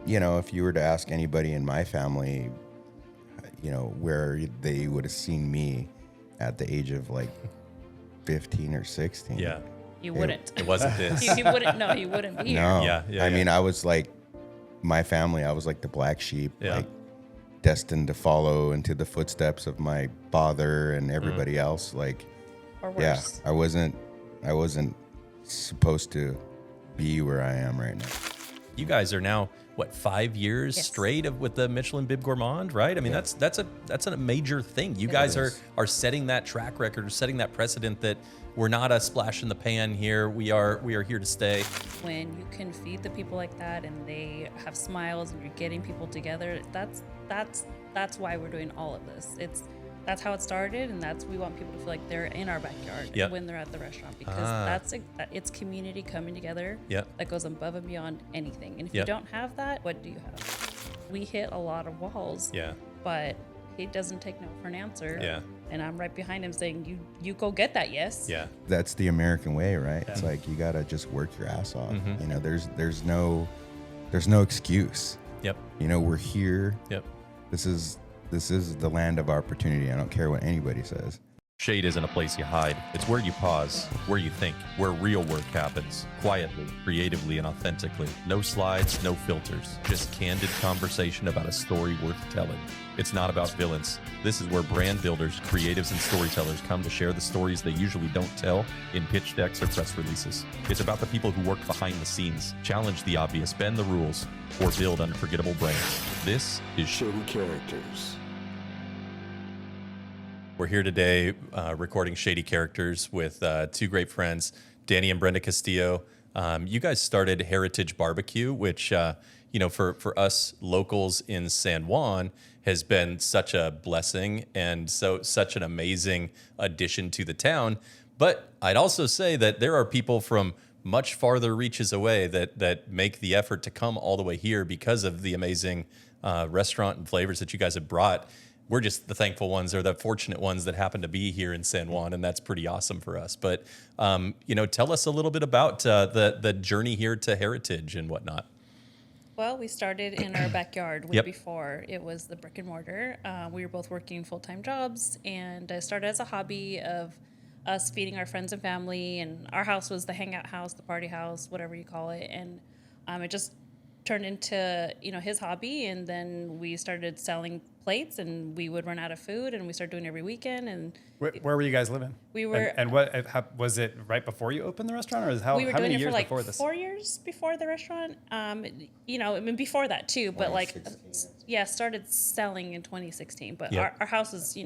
you know, if you were to ask anybody in my family, you know, where they would have seen me at the age of like 15 or 16. Yeah. You wouldn't. It wasn't this. He wouldn't. No, he wouldn't be here. No. Yeah. I mean, I was like, my family, I was like the black sheep, like destined to follow into the footsteps of my father and everybody else. Like, Or worse. I wasn't supposed to be where I am right now. You guys are now what, 5 years straight with the Michelin Bib Gourmand, right? I mean, that's a major thing. You guys are setting that track record, setting that precedent that we're not a splash in the pan here. We are here to stay. When you can feed the people like that and they have smiles and you're getting people together, that's why we're doing all of this. That's how it started, and we want people to feel like they're in our backyard when they're at the restaurant, because it's community coming together that goes above and beyond anything. And if you don't have that, what do you have? We hit a lot of walls, but he doesn't take no for an answer. Yeah. And I'm right behind him saying, you go get that, yes. Yeah. That's the American way, right? It's like you gotta just work your ass off. You know, there's no excuse. Yep. You know, we're here. Yep. This is the land of opportunity. I don't care what anybody says. Shade isn't a place you hide. It's where you pause, where you think, where real work happens. Quietly, creatively, and authentically. No slides, no filters. Just candid conversation about a story worth telling. It's not about villains. This is where brand builders, creatives, and storytellers come to share the stories they usually don't tell in pitch decks or press releases. It's about the people who work behind the scenes, challenge the obvious, bend the rules, or build unforgettable brands. This is Shady Characters. We're here today recording Shady Characters with two great friends, Danny and Brenda Castillo. You guys started Heritage Barbecue, which, for us locals in San Juan has been such a blessing and such an amazing addition to the town. But I'd also say that there are people from much farther reaches away that make the effort to come all the way here because of the amazing restaurant and flavors that you guys have brought. We're just the thankful ones, or the fortunate ones that happen to be here in San Juan, and that's pretty awesome for us. But, tell us a little bit about the journey here to Heritage and whatnot. Well, we started in our backyard way before it was the brick and mortar. We were both working full-time jobs, and I started as a hobby of us feeding our friends and family, and our house was the hangout house, the party house, whatever you call it. And it just turned into, his hobby, and then we started selling plates, and we would run out of food, and we started doing it every weekend. And where were you guys living? We were, and what was it right before you opened the restaurant, or how we were how doing many it for years like before this? 4 years before the restaurant. I mean before that too, but started selling in 2016. But our house is,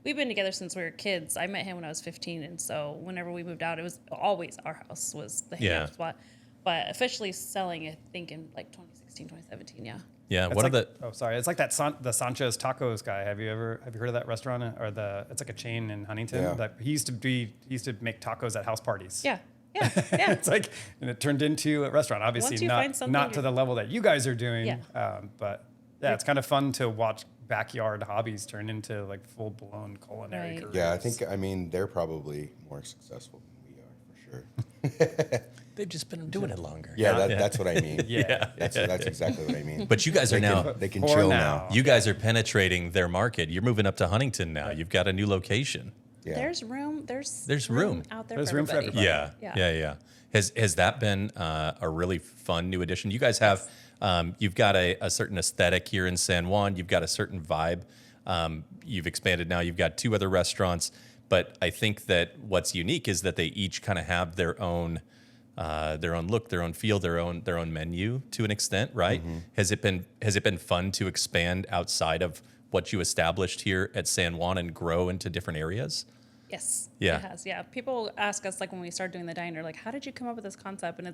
we've been together since we were kids. I met him when I was 15, and so whenever we moved out, it was always our house was the hangout spot. But officially selling, I think in like 2016, 2017, Yeah, it's like the Sancho's Tacos guy. Have you heard of that restaurant, or it's like a chain in Huntington that he used to make tacos at house parties. Yeah. It's like, and it turned into a restaurant. Obviously, not to the level that you guys are doing. But it's kind of fun to watch backyard hobbies turn into like full blown culinary careers. Yeah, they're probably more successful than we are for sure. They've just been doing it longer. Yeah, that's what I mean. That's exactly what I mean. But you guys are they can chill now. You guys are penetrating their market. You're moving up to Huntington now. You've got a new location. Yeah. There's room. There's room out there. There's for room for everybody. everybody. Yeah. Has that been a really fun new addition? You guys have you've got a certain aesthetic here in San Juan. You've got a certain vibe. You've expanded now. You've got two other restaurants. But I think that what's unique is that they each kind of have their own look, their own feel, their own menu to an extent, right? Mm-hmm. Has it been fun to expand outside of what you established here at San Juan and grow into different areas? Yes. Yeah. It has. Yeah. People ask us, like, when we started doing the diner, like, how did you come up with this concept? And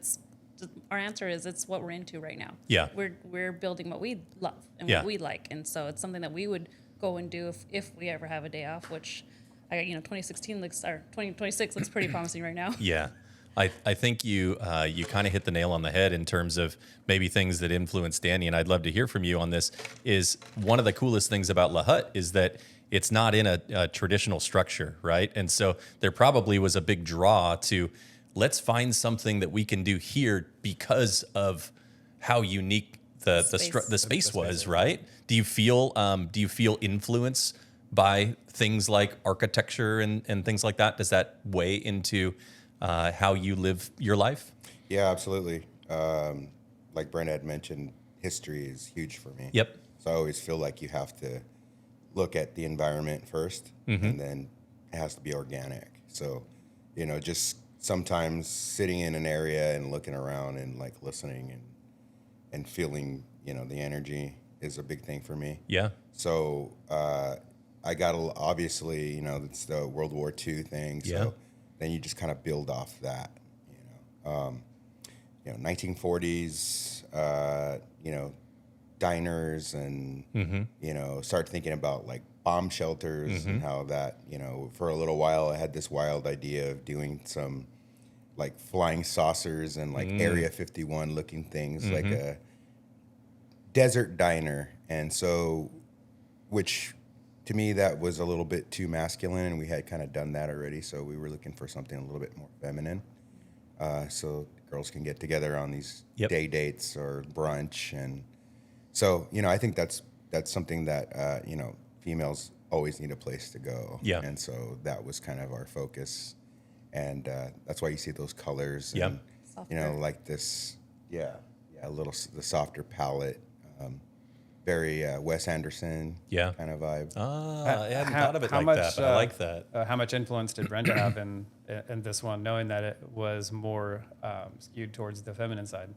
our answer is it's what we're into right now. Yeah. We're building what we love and what we like, and so it's something that we would go and do if we ever have a day off, which 2026 looks pretty promising right now. Yeah. I think you kind of hit the nail on the head in terms of maybe things that influence Danny, and I'd love to hear from you on this. Is one of the coolest things about La Hut is that it's not in a traditional structure, right? And so there probably was a big draw to let's find something that we can do here because of how unique the space was, right? Do you feel influence by things like architecture and things like that? Does that weigh into how you live your life? Yeah, absolutely. Like Brenda had mentioned, history is huge for me. Yep. So I always feel like you have to look at the environment first, and then it has to be organic. So, just sometimes sitting in an area and looking around and like listening and feeling, the energy is a big thing for me. Yeah. So I got obviously, it's the World War II thing. So then you just kind of build off that, 1940s, diners and, start thinking about like bomb shelters and how that, for a little while I had this wild idea of doing some like flying saucers and like Area 51 looking things, like a desert diner. And so, which to me, that was a little bit too masculine, and we had kind of done that already. So we were looking for something a little bit more feminine. So girls can get together on these day dates or brunch. And so, I think that's something that, females always need a place to go. Yeah. And so that was kind of our focus. And that's why you see those colors and, like this, a little, the softer palette, very Wes Anderson kind of vibe. I hadn't thought of it like that, but I like that. How much influence did Brenda have in this one, knowing that it was more skewed towards the feminine side?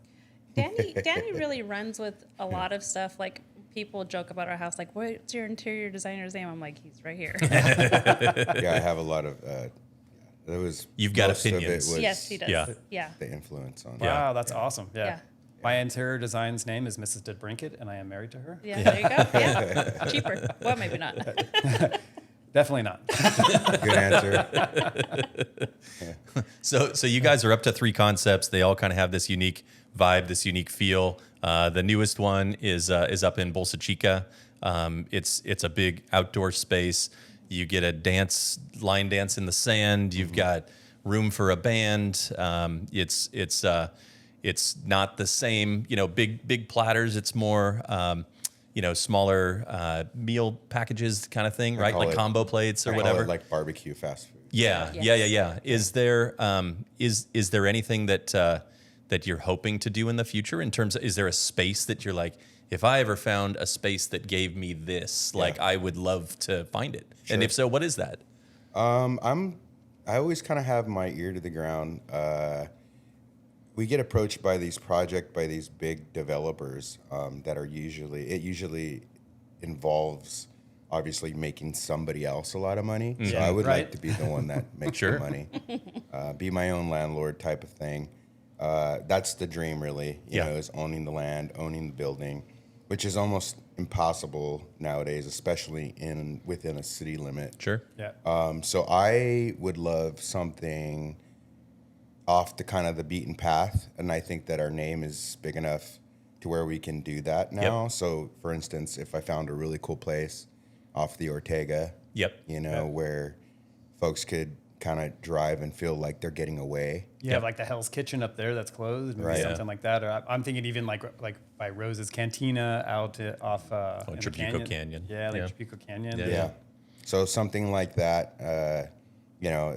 Danny really runs with a lot of stuff. Like, people joke about our house, like, what's your interior designer's name? I'm like, he's right here. Yeah, I have a lot of, there was, you've got opinions. Yes, he does. Yeah. The influence on Wow, that's awesome. Yeah. My interior design's name is Mrs. DeBrincat, and I am married to her. Yeah, there you go. Yeah. Cheaper. Well, maybe not. Definitely not. Good answer. So you guys are up to 3 concepts. They all kind of have this unique vibe, this unique feel. The newest one is up in Bolsa Chica. It's a big outdoor space. You get a line dance in the sand. You've got room for a band. It's not the same, big platters. It's more, smaller meal packages kind of thing, right? Like combo plates or whatever. Like barbecue fast food. Yeah. Is there anything that you're hoping to do in the future in terms of, is there a space that you're like, if I ever found a space that gave me this, like I would love to find it? Sure. And if so, what is that? I always kind of have my ear to the ground. We get approached by these big developers that are usually involves obviously making somebody else a lot of money. So I would like to be the one that makes the money, be my own landlord type of thing. That's the dream, really. You know, is owning the land, owning the building, which is almost impossible nowadays, especially within a city limit. Sure. Yeah. So I would love something off the kind of the beaten path, and I think that our name is big enough to where we can do that now. Yep. So, for instance, if I found a really cool place off the Ortega, where folks could kind of drive and feel like they're getting away. You have like the Hell's Kitchen up there that's closed, maybe something like that. Or I'm thinking even like by Rose's Cantina out off in Trabuco Canyon. Yeah, like Trabuco Canyon. Yeah. So something like that.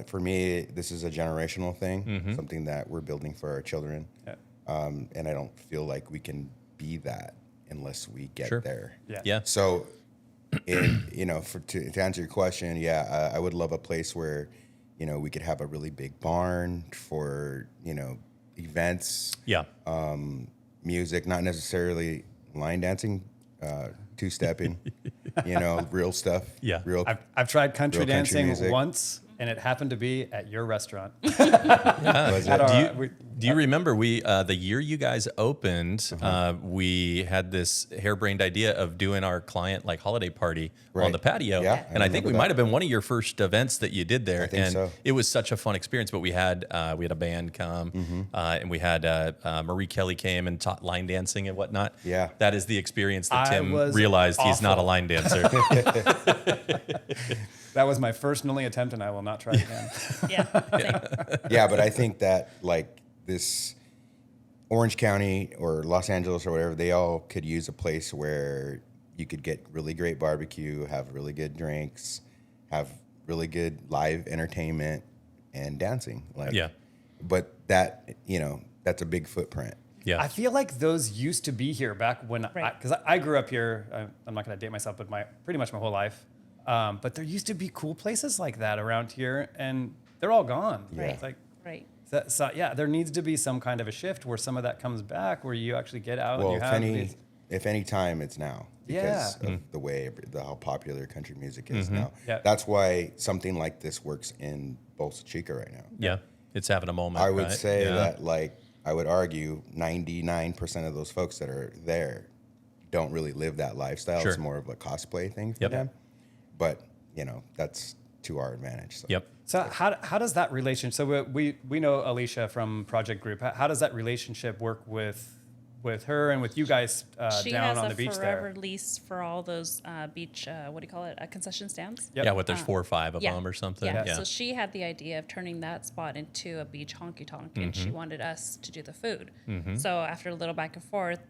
For me, this is a generational thing, something that we're building for our children. Yeah. And I don't feel like we can be that unless we get there. Yeah. So, to answer your question, I would love a place where, we could have a really big barn for, events. Yeah. Music, not necessarily line dancing, two-stepping, real stuff. Yeah. I've tried country dancing once. And it happened to be at your restaurant. Do you remember the year you guys opened? We had this harebrained idea of doing our client holiday party on the patio. Yeah, and I think we might have been one of your first events that you did there. It was such a fun experience. But we had a band come, and we had Marie Kelly came and taught line dancing and whatnot. Yeah, that is the experience that Tim realized he's not a line dancer. That was my first and only attempt, and I will not try again. Yeah, but I think that Orange County or Los Angeles or whatever, they all could use a place where you could get really great barbecue, have really good drinks, have really good live entertainment and dancing. Like, Yeah. But that, that's a big footprint. Yeah. I feel like those used to be here back when, because I grew up here. I'm not going to date myself, but pretty much my whole life. But there used to be cool places like that around here, and they're all gone. Yeah. It's like, Right. so yeah, there needs to be some kind of a shift where some of that comes back, where you actually get out Well, and you have these. if any time, it's now because of the way how popular country music is now. Yeah. That's why something like this works in Bolsa Chica right now. Yeah. It's having a moment. I would right? say Yeah. that, like, I would argue 99% of those folks that are there don't really live that lifestyle. Sure. It's more of a cosplay thing for Yep. them. But, that's to our advantage. So. Yep. So how does that relationship? So we know Alicia from Project Group. How does that relationship work with her and with you guys She down has on a the beach forever there? lease for all those beach, what do you call it, concession stands? Yep. Yeah. What, there's 4 or 5 of them or something. Yeah. So she had the idea of turning that spot into a beach honky tonk, and she wanted us to do the food. So after a little back and forth,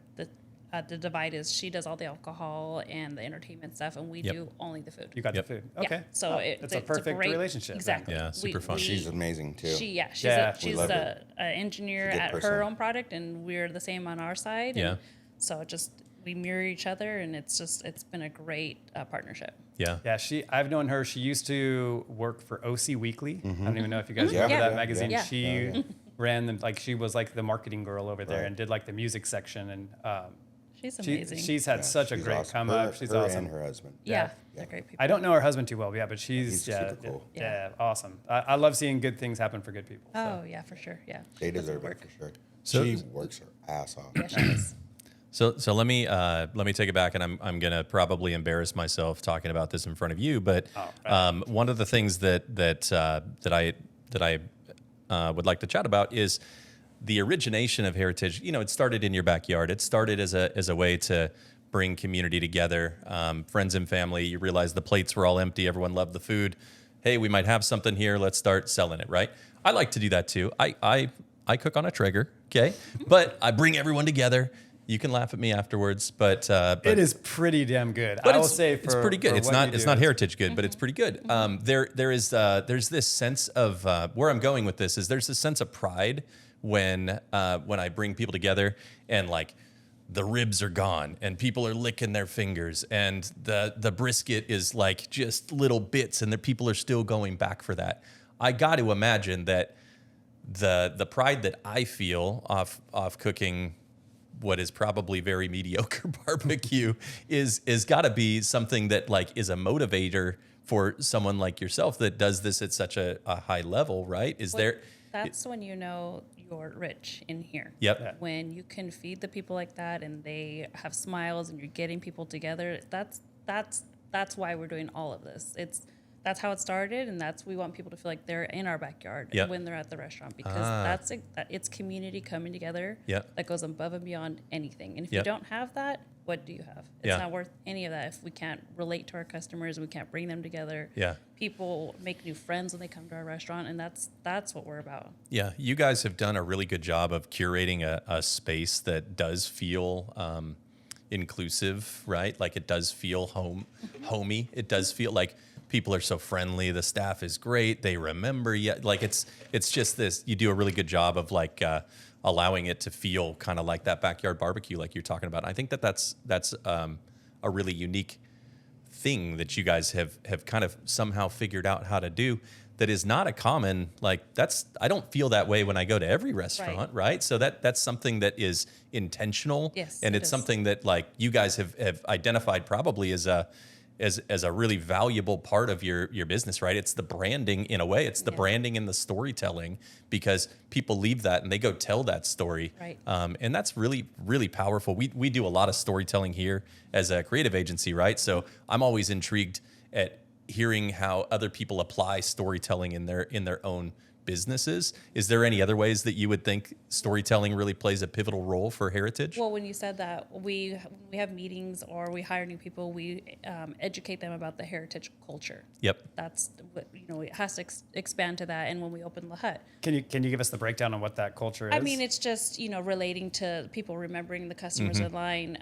the divide is she does all the alcohol and the entertainment stuff, and we do only the food. You got Yep. the food. Yeah. Okay. So it's a perfect great relationship. then. Exactly. Yeah, super fun. She's amazing, too. She's Yeah. she's love a her. engineer She's a good at person. her own product, and we're the same on our side. Yeah. And so we mirror each other, and it's been a great partnership. Yeah. Yeah, I've known her. She used to work for OC Weekly. I don't even know if you guys Yeah. remember Yeah. that magazine. Yeah. She ran them, she was like the marketing girl over there Right. and did like the music section. And She's amazing. she's had such a She's great awesome. come Her, up. She's her awesome. and her husband. yeah, they're great people. I don't know her husband too well, but she's He's super cool. Yeah, awesome. I love seeing good things happen for good people. So. Oh yeah, for sure. Yeah, They Does the deserve it work. for sure. So- She works her ass off. Yeah, she is. So let me take it back, and I'm gonna probably embarrass myself talking about this in front of you. But one of the things that I would like to chat about is the origination of Heritage. It started in your backyard. It started as a way to bring community together, friends and family. You realize the plates were all empty. Everyone loved the food. Hey, we might have something here. Let's start selling it, right? I like to do that too. I cook on a Traeger, okay? But I bring everyone together. You can laugh at me afterwards, but It is pretty damn good. but I will say it's pretty good. for It's what not you it's do, not heritage good, but it's pretty good. There's this sense of where I'm going with this is there's this sense of pride when I bring people together and like the ribs are gone and people are licking their fingers and the brisket is like just little bits and the people are still going back for that. I got to imagine that the pride that I feel off cooking what is probably very mediocre barbecue is got to be something that like is a motivator for someone like yourself that does this at such a high level, right? That's when you're rich in here. Yep. Yeah. When you can feed the people like that, and they have smiles, and you're getting people together. That's why we're doing all of this. That's how it started, and we want people to feel like they're in our backyard Yep. when they're at the restaurant, because it's community coming together. Yep. That goes above and beyond anything. And if Yep. you don't have that, what do you have? It's Yeah. not worth any of that if we can't relate to our customers, we can't bring them together. Yeah. People make new friends when they come to our restaurant, and that's what we're about. Yeah, you guys have done a really good job of curating a space that does feel inclusive, right? Like it does feel homey. It does feel like people are so friendly. The staff is great. They remember you. Like it's just this. You do a really good job of like allowing it to feel kind of like that backyard barbecue, like you're talking about. I think that's a really unique thing that you guys have kind of somehow figured out how to do. That is not a common, like I don't feel that way when I go to every restaurant, right? So that's something that is intentional. Yes, and it it's is. something that like you guys have identified probably as a really valuable part of your business, right? It's the branding in a way. It's the branding and the storytelling, because people leave that and they go tell that story. Right. And that's really, really powerful. We do a lot of storytelling here as a creative agency, right? So I'm always intrigued at hearing how other people apply storytelling in their own businesses. Is there any other ways that you would think storytelling really plays a pivotal role for heritage? Well, when you said that, we have meetings or we hire new people, we educate them about the heritage culture. Yep. That's what, it has to expand to that. And when we open the hut, can you give us the breakdown on what that culture is? I mean, it's just relating to people remembering the customers in line.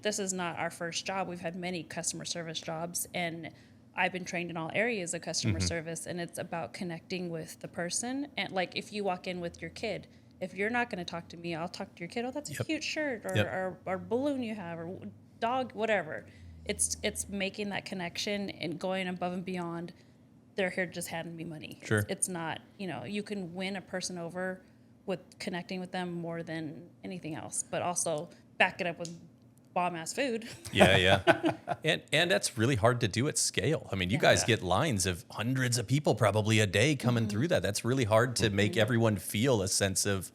This is not our first job. We've had many customer service jobs, and I've been trained in all areas of customer service, and it's about connecting with the person. And like, if you walk in with your kid, if you're not going to talk to me, I'll talk to your kid. Oh, that's a cute shirt, or balloon you have, or dog, whatever. It's making that connection and going above and beyond. They're here just handing me money. Sure. It's not, you can win a person over with connecting with them more than anything else, but also back it up with bomb-ass food. Yeah. And that's really hard to do at scale. I mean, you guys get lines of hundreds of people probably a day coming through that. That's really hard to make everyone feel a sense of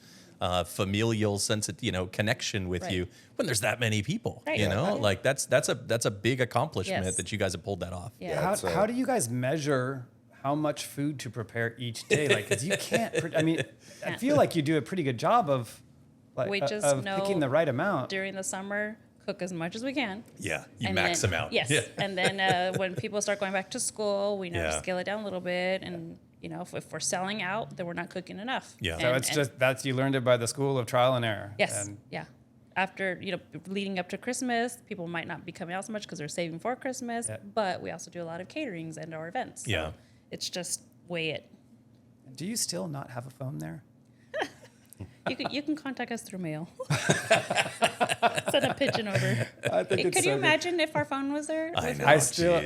familial sense of, connection with you when there's that many people, like that's a big accomplishment that you guys have pulled that off. Yeah. How do you guys measure how much food to prepare each day? Like, cause you can't, I feel like you do a pretty good job of picking the right amount. During the summer, cook as much as we can. Yeah, you max them out. Yes, yeah. And then when people start going back to school, we scale it down a little bit, and if we're selling out, then we're not cooking enough. Yeah. So it's you learned it by the school of trial and error. Yes. After leading up to Christmas, people might not be coming out so much because they're saving for Christmas. Yeah. But we also do a lot of caterings and our events. So it's just weigh it. Do you still not have a phone there? You can contact us through mail. Send a pigeon over. Could you imagine if our phone was there? I know.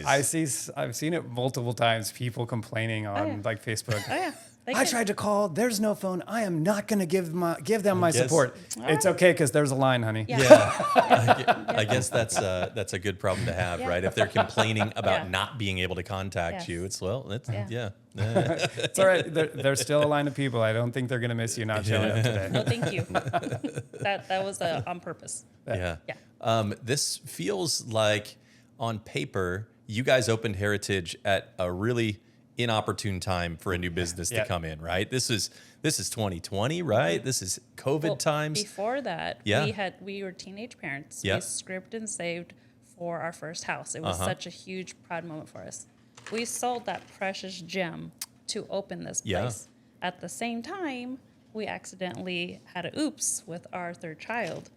I've seen it multiple times. People complaining on Facebook. Oh yeah. I tried to call. There's no phone. I am not going to give them my support. It's okay because there's a line, honey. Yeah. I guess that's a good problem to have, right? If they're complaining about not being able to contact you, it's It's all right. There's still a line of people. I don't think they're going to miss you not showing up today. No, thank you. That was on purpose. Yeah. This feels like, on paper, you guys opened Heritage at a really inopportune time for a new business to come in, right? This is 2020, right? This is COVID times. Before that, we were teenage parents. We scripted and saved for our first house. It was such a huge proud moment for us. We sold that precious gem to open this place. At the same time, we accidentally had a oops with our third child,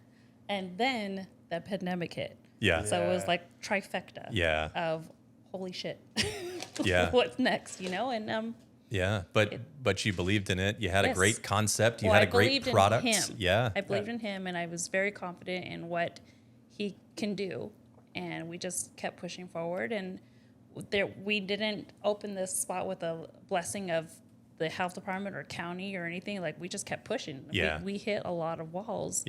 and then the pandemic hit. So it was like trifecta of holy shit. What's next, and but you believed in it. You had a great concept. You had a great product. I believed in him, and I was very confident in what he can do, and we just kept pushing forward. And we didn't open this spot with a blessing of the health department or county or anything. Like, we just kept pushing. We hit a lot of walls.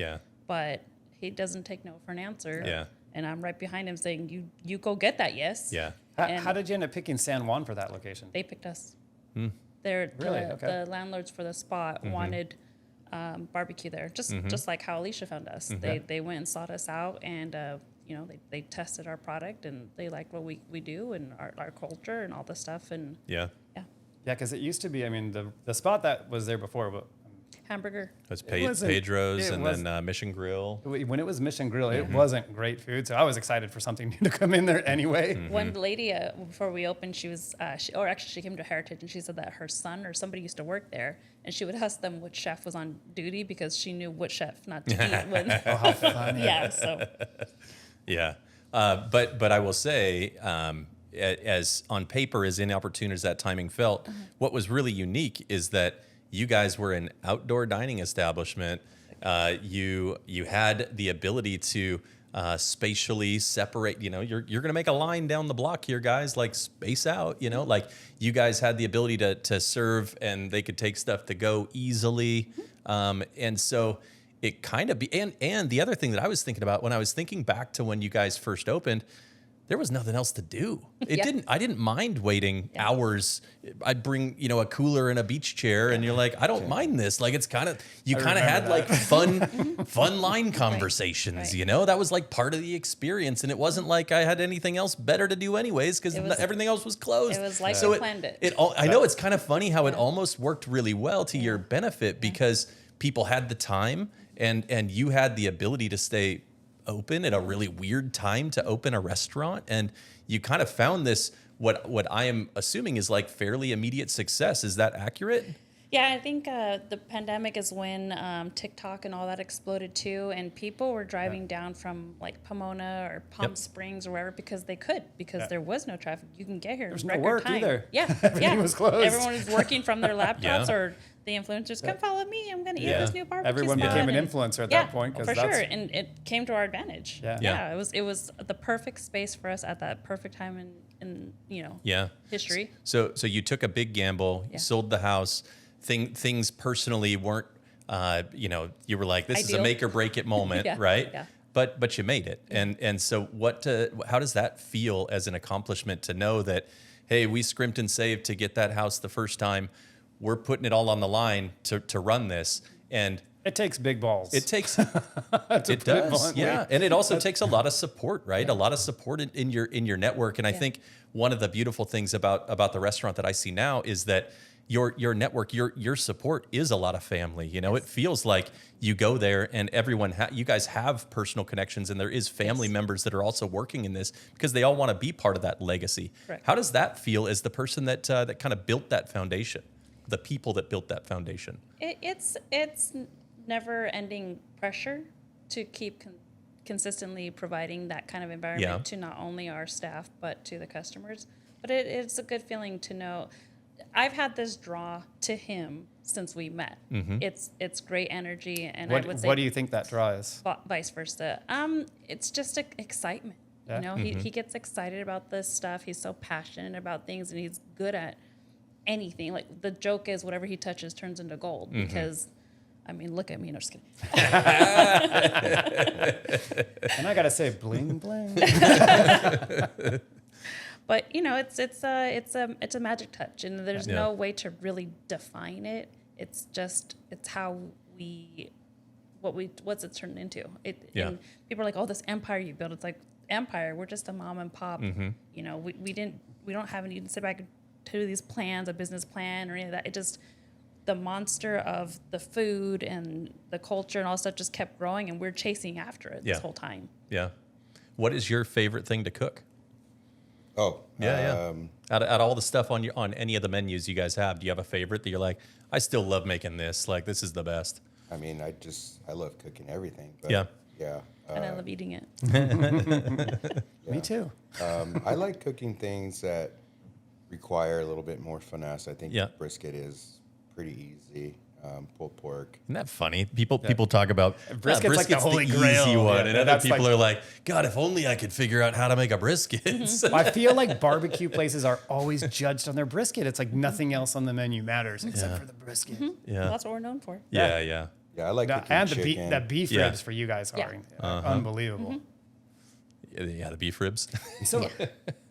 But he doesn't take no for an answer. And I'm right behind him saying, you go get that, yes. How did you end up picking San Juan for that location? They picked us. Really? The landlords for the spot wanted barbecue there, just like how Alicia found us. They went and sought us out, and they tested our product, and they liked what we do and our culture and all the stuff. And because it used to be. The spot that was there before. Hamburger. It was Pedro's and then Mission Grill. When it was Mission Grill, it wasn't great food, so I was excited for something new to come in there anyway. One lady, before we opened, she came to Heritage, and she said that her son or somebody used to work there, and she would ask them which chef was on duty because she knew which chef not to eat. When oh, how funny. But I will say, as on paper, as inopportune as that timing felt, what was really unique is that you guys were an outdoor dining establishment. You had the ability to spatially separate. You're going to make a line down the block here, guys. Like, space out. Like, you guys had the ability to serve, and they could take stuff to go easily. And so it kind of and the other thing that I was thinking about when I was thinking back to when you guys first opened, there was nothing else to do. I didn't mind waiting hours. I'd bring, a cooler and a beach chair, and you're like, I don't mind this. Like, it's kind of, you kind of had like fun line conversations, that was like part of the experience. And it wasn't like I had anything else better to do anyways, because everything else was closed. It was like we planned it. I know it's kind of funny how it almost worked really well to your benefit, because people had the time and you had the ability to stay open at a really weird time to open a restaurant, and you kind of found this what I am assuming is like fairly immediate success. Is that accurate? Yeah, I think the pandemic is when TikTok and all that exploded too, and people were driving down from like Pomona or Palm Springs or wherever because there was no traffic. You can get here. There's no work either. Yeah, Everything was closed. Everyone was working from their laptops or the influencers. Come follow me. I'm going to eat this new barbecue. Everyone spot. became an influencer at that point. For sure, and it came to our advantage. Yeah. It was the perfect space for us at that perfect time in history. So you took a big gamble. You sold the house. Things personally weren't, you were like, this is a make or break it moment, right? Yeah. But you made it. And so how does that feel as an accomplishment to know that, hey, we scrimped and saved to get that house the first time. We're putting it all on the line to run this. And it takes big balls. It takes, it does. Yeah. And it also takes a lot of support, right? A lot of support in your network. And I think one of the beautiful things about the restaurant that I see now is that your network, your support is a lot of family. It feels like you go there and everyone, you guys have personal connections, and there is family members that are also working in this because they all want to be part of that legacy. Correct. How does that feel as the person that kind of built that foundation, the people that built that foundation? It's never-ending pressure to keep consistently providing that kind of environment to not only our staff but to the customers. But it's a good feeling to know. I've had this draw to him since we met. Mm-hmm. It's great energy, and I would say, what do you think that draw is? Vice versa. It's just excitement. Yeah. He gets excited about this stuff. He's so passionate about things, and he's good at anything. Like, the joke is whatever he touches turns into gold. Mm-hmm. Because, I mean, look at me. No, just kidding. And I gotta say, bling bling. But it's a magic touch, and there's no way to really define it. It's how what's it turned into. And people are like, oh, this empire you built. It's like, empire. We're just a mom and pop. Mm-hmm. We don't have any to sit back and do these plans, a business plan or any of that. It just, the monster of the food and the culture and all that stuff just kept growing, and we're chasing after it this whole time. Yeah. What is your favorite thing to cook? Oh, Out of all the stuff on any of the menus you guys have, do you have a favorite that you're like, I still love making this? Like, this is the best. I mean, I love cooking everything. But yeah. And I love eating it. Me too. I like cooking things that require a little bit more finesse. I think brisket is pretty easy. Pulled pork. Isn't that funny? People talk about brisket's like the holy grail. Easy one, and other people are like, God, if only I could figure out how to make a brisket. Well, I feel like barbecue places are always judged on their brisket. It's like nothing else on the menu matters except for the brisket. Mm-hmm. Yeah, well, that's what we're known for. Yeah, I like cooking and chicken. the beef ribs for you guys are unbelievable. Mm-hmm. Yeah, the beef ribs. So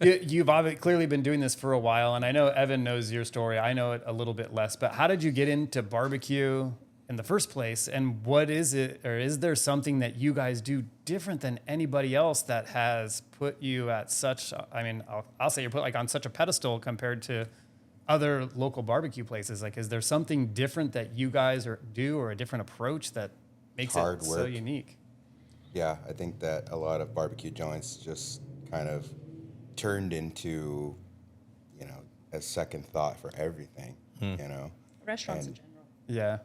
you've clearly been doing this for a while, and I know Evan knows your story. I know it a little bit less, but how did you get into barbecue in the first place? And what is it, or is there something that you guys do different than anybody else that has put you at such, I mean, I'll say you're put like on such a pedestal compared to other local barbecue places? Like, is there something different that you guys do, or a different approach that makes it so unique? Yeah, I think that a lot of barbecue joints just kind of turned into, a second thought for everything, Restaurants in general. Yeah.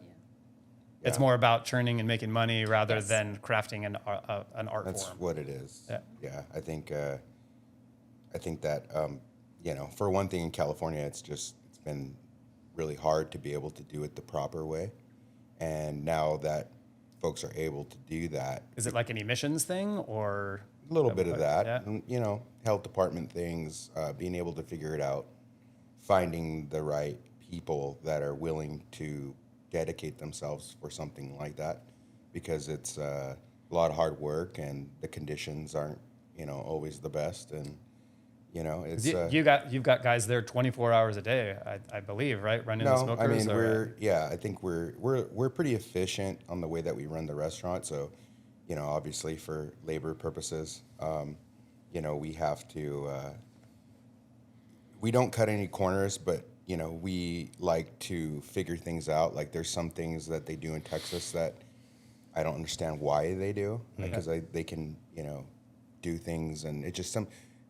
It's more about churning and making money rather than crafting an art form. That's what it is. Yeah. I think that, for one thing, in California, it's been really hard to be able to do it the proper way. And now that folks are able to do that. Is it like an emissions thing, or a little bit of that? Yeah. And, health department things, being able to figure it out, finding the right people that are willing to dedicate themselves for something like that, because it's a lot of hard work and the conditions aren't always the best. And, it's... you've got guys there 24 hours a day, I believe, right? Running the smokers? I think we're pretty efficient on the way that we run the restaurant. So, obviously for labor purposes, we have to, we don't cut any corners, but, we like to figure things out. Like there's some things that they do in Texas that I don't understand why they do, because they can, do things, and it just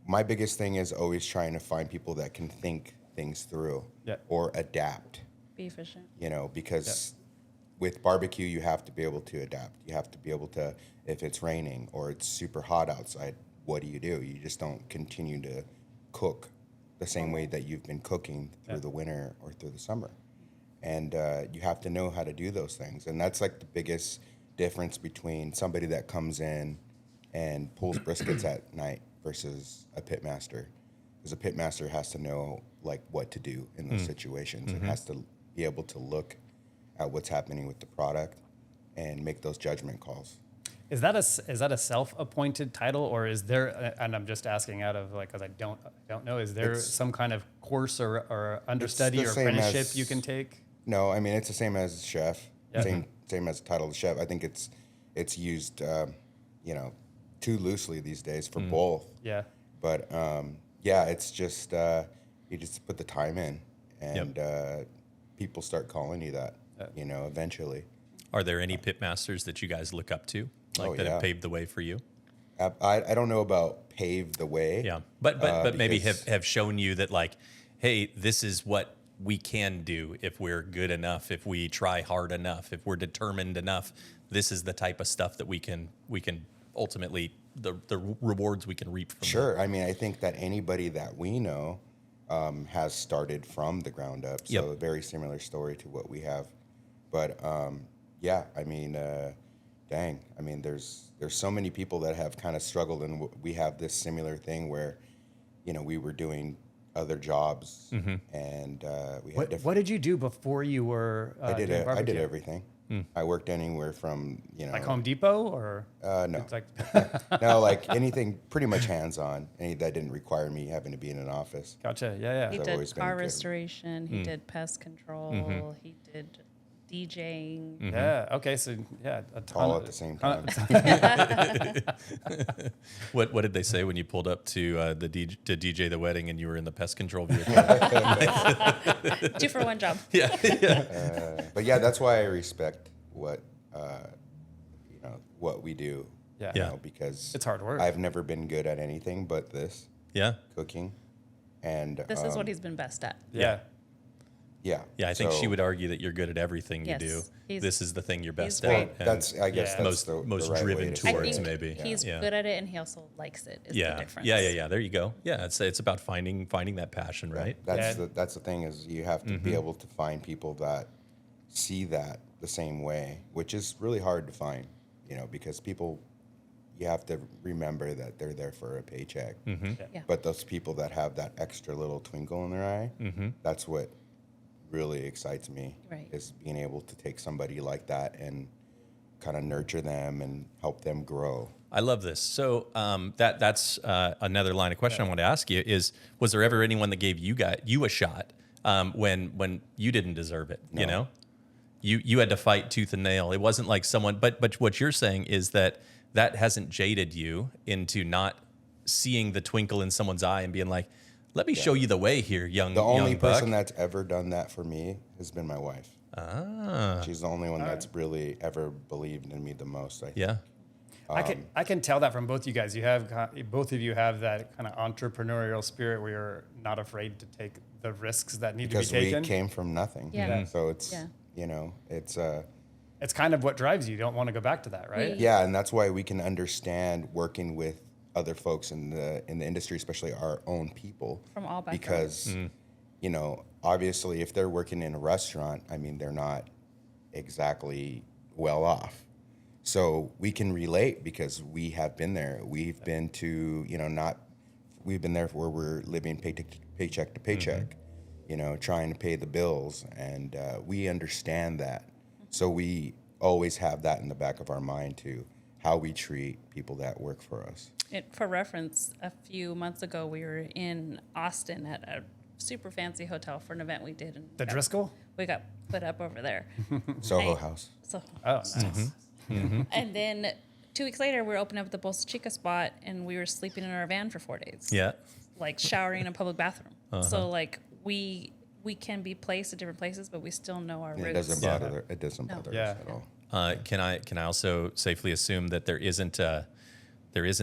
my biggest thing is always trying to find people that can think things through or adapt. Be efficient. Because with barbecue, you have to be able to adapt. You have to be able to, if it's raining or it's super hot outside, what do? You just don't continue to cook the same way that you've been cooking through the winter or through the summer. And you have to know how to do those things. And that's like the biggest difference between somebody that comes in and pulls briskets at night versus a pit master. Because a pit master has to know like what to do in those situations. It has to be able to look at what's happening with the product and make those judgment calls. Is that a self-appointed title, or is there? And I'm just asking out of like, because I don't know. Is there some kind of course or understudy or apprenticeship you can take? No, I mean it's the same as chef. Same as the title of chef. I think it's used, too loosely these days for both. Yeah. But it's just you just put the time in, and people start calling you that. Eventually. Are there any pit masters that you guys look up to, that have paved the way for you? I don't know about paved the way. Yeah, but maybe have shown you that like, hey, this is what we can do if we're good enough, if we try hard enough, if we're determined enough. This is the type of stuff that we can ultimately the rewards we can reap from. Sure. I mean, I think that anybody that we know has started from the ground up. So a very similar story to what we have. But I mean, dang. I mean, there's so many people that have kind of struggled, and we have this similar thing where, we were doing other jobs, and we had what did you do before you were? I did everything. I worked anywhere from like Home Depot or no, like no, like anything pretty much hands-on. Any that didn't require me having to be in an office. Gotcha. Yeah. He did car restoration. He did pest control. He did DJing. Yeah. Okay. So a ton all at the same time. What did they say when you pulled up to to DJ the wedding and you were in the pest control vehicle? 2 for 1 job. Yeah. But that's why I respect what what we do. Yeah. Because it's hard work. I've never been good at anything but this. Yeah. Cooking, and this is what he's been best at. Yeah. I think she would argue that you're good at everything you do. This is the thing you're best at. That's that's most the right to driven towards maybe. He's good at it, and he also likes it. Is the difference. Yeah. There you go. Yeah, it's about finding that passion, right? That's the thing is you have to be able to find people that see that the same way, which is really hard to find. Because people, you have to remember that they're there for a paycheck. But those people that have that extra little twinkle in their eye, that's what really excites me, is being able to take somebody like that and kind of nurture them and help them grow. I love this. So that's another line of question I want to ask you is, was there ever anyone that gave you a shot when you didn't deserve it? No. You had to fight tooth and nail. It wasn't like someone, but what you're saying is that hasn't jaded you into not seeing the twinkle in someone's eye and being like, let me show you the way here, young buck. The only person that's ever done that for me has been my wife. She's the only one that's really ever believed in me the most, I think. Yeah. I can tell that from both you guys. Both of you have that kind of entrepreneurial spirit where you're not afraid to take the risks that need to be taken. Because we came from nothing. Yeah. So it's, it's kind of what drives you. You don't want to go back to that, right? Yeah, and that's why we can understand working with other folks in the industry, especially our own people, from all backgrounds. Because obviously if they're working in a restaurant, I mean, they're not exactly well off, so we can relate because we have been there. We've been to we've been there where we're living paycheck to paycheck, trying to pay the bills, and we understand that. So we always have that in the back of our mind too, how we treat people that work for us. For reference, a few months ago, we were in Austin at a super fancy hotel for an event we did. And the Driscoll? We got put up over there. Soho House. So, Oh, nice. and then 2 weeks later, we were opening up the Bolsa Chica spot, and we were sleeping in our van for 4 days. Yeah. Like showering in a public bathroom. So like we can be placed at different places, but we still know our roots. It doesn't bother. It doesn't bother us at all. Can I also safely assume that there isn't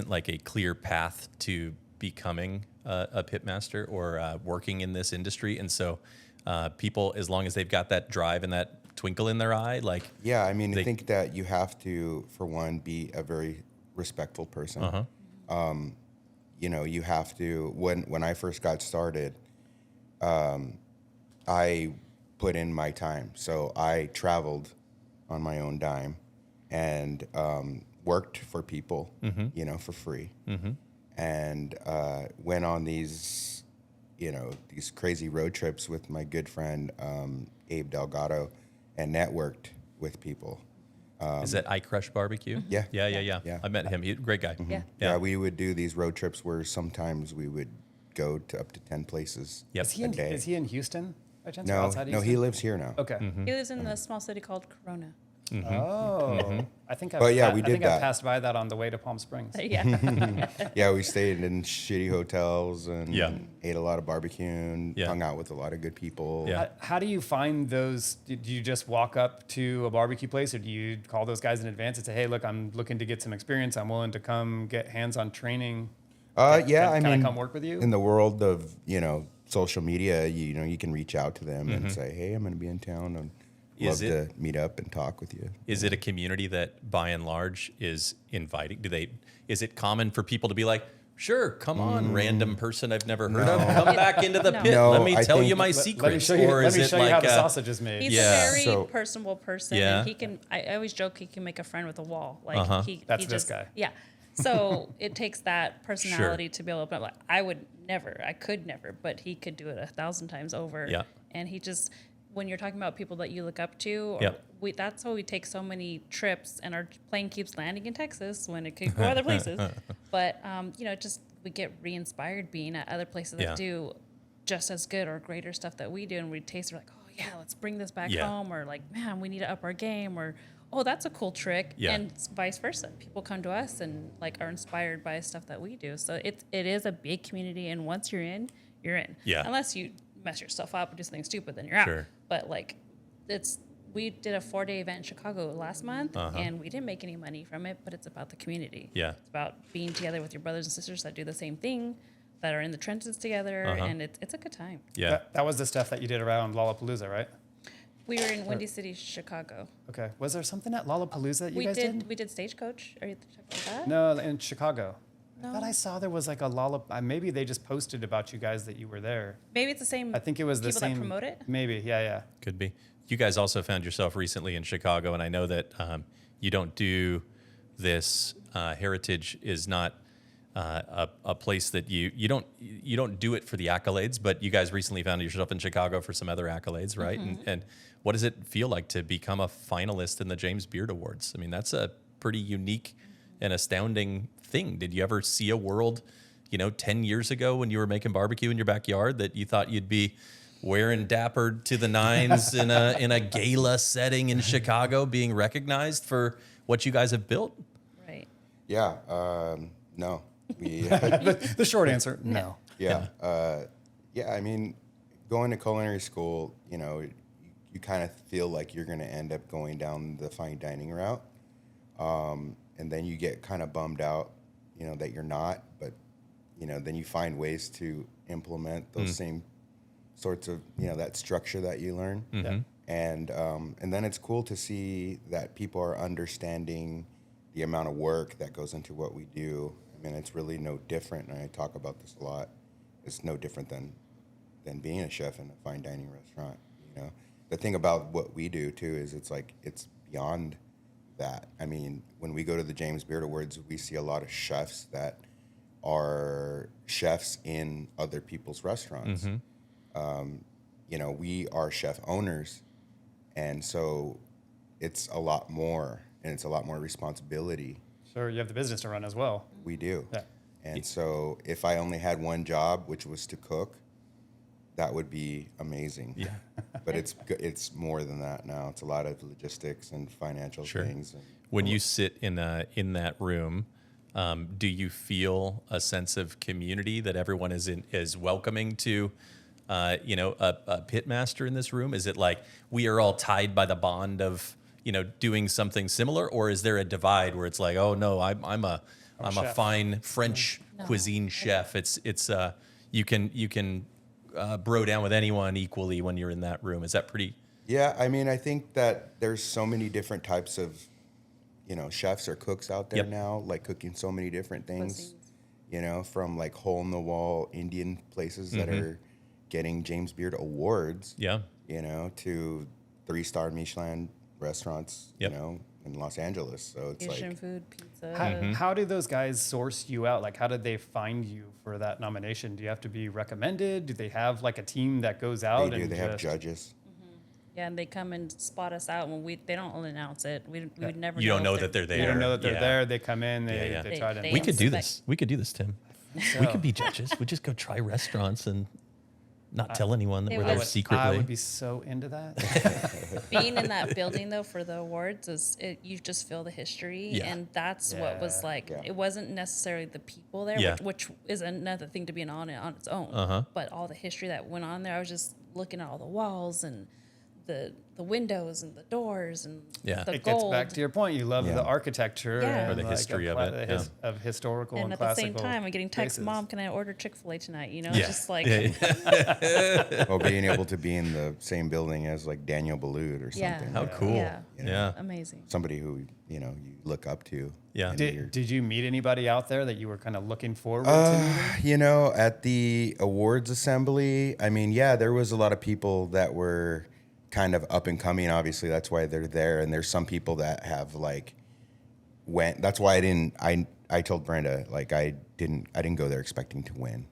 like a clear path to becoming a pitmaster or working in this industry, and so people, as long as they've got that drive and that twinkle in their eye, like I mean, I think that you have to, for one, be a very respectful person. You know, you have to. When I first got started, I put in my time, so I traveled on my own dime and worked for people, you know, for free, and went on these, you know, these crazy road trips with my good friend Abe Delgado, and networked with people. Is that I Crush Barbecue? Yeah. Yeah. I met him. He's a great guy. Yeah. We would do these road trips where sometimes we would go to up to 10 places. Yep. Is he in Houston by chance? Or No, outside no, Houston? he lives here now. Okay. He lives in a small city called Corona. Oh, I think But yeah, we I did think I that. passed by that on the way to Palm Springs. Yeah. Yeah, we stayed in shitty hotels and Yeah. ate a lot of barbecue and Yeah. hung out with a lot of good people. Yeah. How do you find those? Do you just walk up to a barbecue place, or do you call those guys in advance and say, "Hey, look, I'm looking to get some experience. I'm willing to come get hands-on training." I Can I mean, come work with you? in the world of, you know, social media, you know, you can reach out to them and say, "Hey, I'm going to be in town and love to meet up and talk with you." Is it a community that, by and large, is inviting? Is it common for people to be like, "Sure, come on, random person I've never heard of, come back into the pit. No, Let me I tell you think- my Let me secrets"? show you, Or let is me it show you how like the sausage is made. He's Yeah. a very So- personable person. Yeah. And he can, I always joke he can make a friend with a wall. Like That's he this just, guy. Yeah. So it takes that personality to be able to, like, I could never, but he could do it 1,000 times over. Yeah. And he just, when you're talking about people that you look up to, or Yep. that's why we take so many trips, and our plane keeps landing in Texas when it could go other places. But, you know, just we get re-inspired being at other places that do just as good or greater stuff that we do, and we taste it like, oh yeah, let's bring this back home, or like, man, we need to up our game, or oh, that's a cool trick, and vice versa. People come to us and like are inspired by stuff that we do. So it is a big community, and once you're in, you're in. Yeah. Unless you mess yourself up or do something stupid, then you're out. Sure. But like, we did a 4-day event in Chicago last month, and we didn't make any money from it, but it's about the community. Yeah. It's about being together with your brothers and sisters that do the same thing, that are in the trenches together, and it's a good time. Yeah. That was the stuff that you did around Lollapalooza, right? We were in Windy City, Chicago. Okay. Was there something at Lollapalooza that you guys did? We did Stagecoach. Are you talking about that? No, in Chicago. No. I thought I saw there was like a maybe they just posted about you guys that you were there. Maybe it's the same. I think it was the people same. that promote it. Maybe, yeah. Could be. You guys also found yourself recently in Chicago, and I know that you don't do this. Heritage is not a place that you don't do it for the accolades, but you guys recently found yourself in Chicago for some other accolades, right? And what does it feel like to become a finalist in the James Beard Awards? I mean, that's a pretty unique and astounding thing. Did you ever see a world, 10 years ago when you were making barbecue in your backyard that you thought you'd be wearing dapper to the nines in a gala setting in Chicago, being recognized for what you guys have built? Right. Yeah. No. We, The short answer, no. yeah. I mean, going to culinary school, you kind of feel like you're going to end up going down the fine dining route. And then you get kind of bummed out, that you're not. But, then you find ways to implement those same sorts of, that structure that you learn. Yeah. And then it's cool to see that people are understanding the amount of work that goes into what we do. I mean, it's really no different, and I talk about this a lot. It's no different than being a chef in a fine dining restaurant. The thing about what we do too is it's beyond that. I mean, when we go to the James Beard Awards, we see a lot of chefs that are chefs in other people's restaurants. We are chef owners, and so it's a lot more, and it's a lot more responsibility. Sure, you have the business to run as well. We do. Yeah. And so if I only had one job, which was to cook, that would be amazing. Yeah. But it's more than that now. It's a lot of logistics and financial things. And when you sit in that room, do you feel a sense of community that everyone is welcoming to? A pit master in this room? Is it like we are all tied by the bond of doing something similar, or is there a divide where it's like, oh no, I'm a fine French cuisine chef? It's you can bro down with anyone equally when you're in that room. Is that pretty? Yeah, I mean, I think that there's so many different types of chefs or cooks out there now, like cooking so many different things. From like hole in the wall Indian places that are getting James Beard awards. Yeah. To 3-star Michelin restaurants. In Los Angeles. So it's Asian like food, pizza. How do those guys source you out? Like, how did they find you for that nomination? Do you have to be recommended? Do they have like a team that goes out? They have judges. Yeah, and they come and spot us out when they don't announce it. We would never. You don't know that they're there. You don't know that they're there. They come in. They try to. We could do this. We could do this, Tim. We could be judges. We just go try restaurants and not tell anyone that we're there secretly. I would be so into that. Being in that building though for the awards you just feel the history, and that's what was like. Yeah. It wasn't necessarily the people there, which is another thing to be on its own. But all the history that went on there, I was just looking at all the walls and the windows and the doors and the gold. It gets back to your point. You love the architecture or the history of it, of historical and at classical. the same time, I'm getting text, places. Mom, can I order Chick-fil-A tonight? It's just like well, being able to be in the same building as like Daniel Boulud or something. How cool! Yeah, amazing. Somebody who you look up to. Yeah. Did you meet anybody out there that you were kind of looking forward to meeting? At the awards assembly, I mean, there was a lot of people that were kind of up and coming. Obviously, that's why they're there. And there's some people that have like that's why I told Brenda, like I didn't go there expecting to win,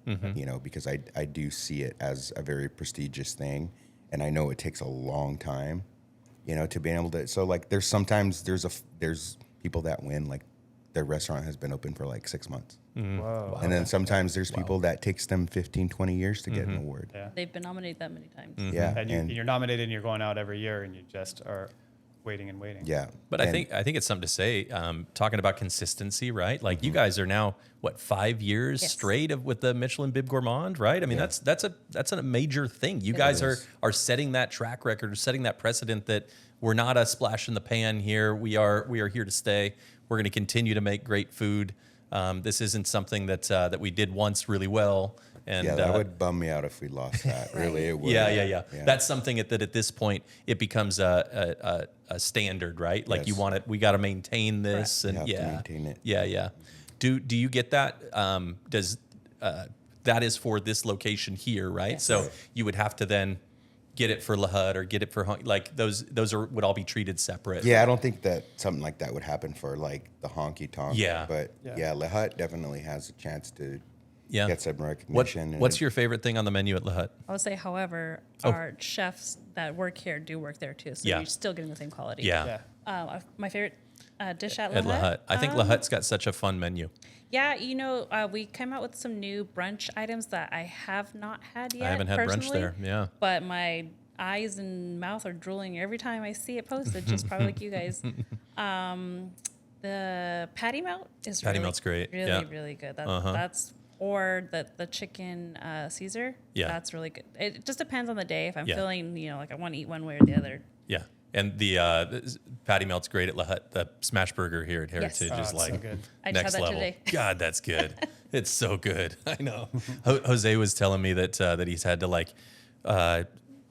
because I do see it as a very prestigious thing. And I know it takes a long time, to be able to, so like there's people that win, like their restaurant has been open for like 6 months. Whoa. And then sometimes there's people that takes them 15, 20 years to get an award. Yeah. They've been nominated that many times. Yeah. And you're nominated and you're going out every year and you just are waiting and waiting. Yeah. But I think it's something to say, talking about consistency, right? Like you guys are now, 5 years straight with the Michelin Bib Gourmand, right? I mean, that's a major thing. You guys are setting that track record, setting that precedent that we're not a splash in the pan here. We are here to stay. We're going to continue to make great food. This isn't something that we did once really well. And that would bum me out if we lost that. Really, it would. Yeah. That's something that at this point it becomes a standard, right? Like we got to maintain this, and you have to maintain it. Yeah. Do you get that? Does that is for this location here, right? Yes. So you would have to then get it for La Hut or get it for like those would all be treated separate. Yeah, I don't think that something like that would happen for like the honky tonk. Yeah, but La Hut definitely has a chance to get some recognition. What's your favorite thing on the menu at La Hut? I would say, however, our chefs that work here do work there too, so you're still getting the same quality. Yeah. My favorite dish at La Hut. I think La Hut's got such a fun menu. Yeah, we came out with some new brunch items that I have not had yet. I haven't had brunch there. Yeah, but my eyes and mouth are drooling every time I see it posted, just probably like you guys. The patty melt is melt's great. Really good. That's or the chicken Caesar. Yeah, that's really good. It just depends on the day. If I'm feeling, like I want to eat one way or the other. Yeah. And the patty melt's great at La Hut. The smash burger here at Heritage is like so good. next level. Today. God, that's good. It's so good. I know. Jose was telling me that he's had to like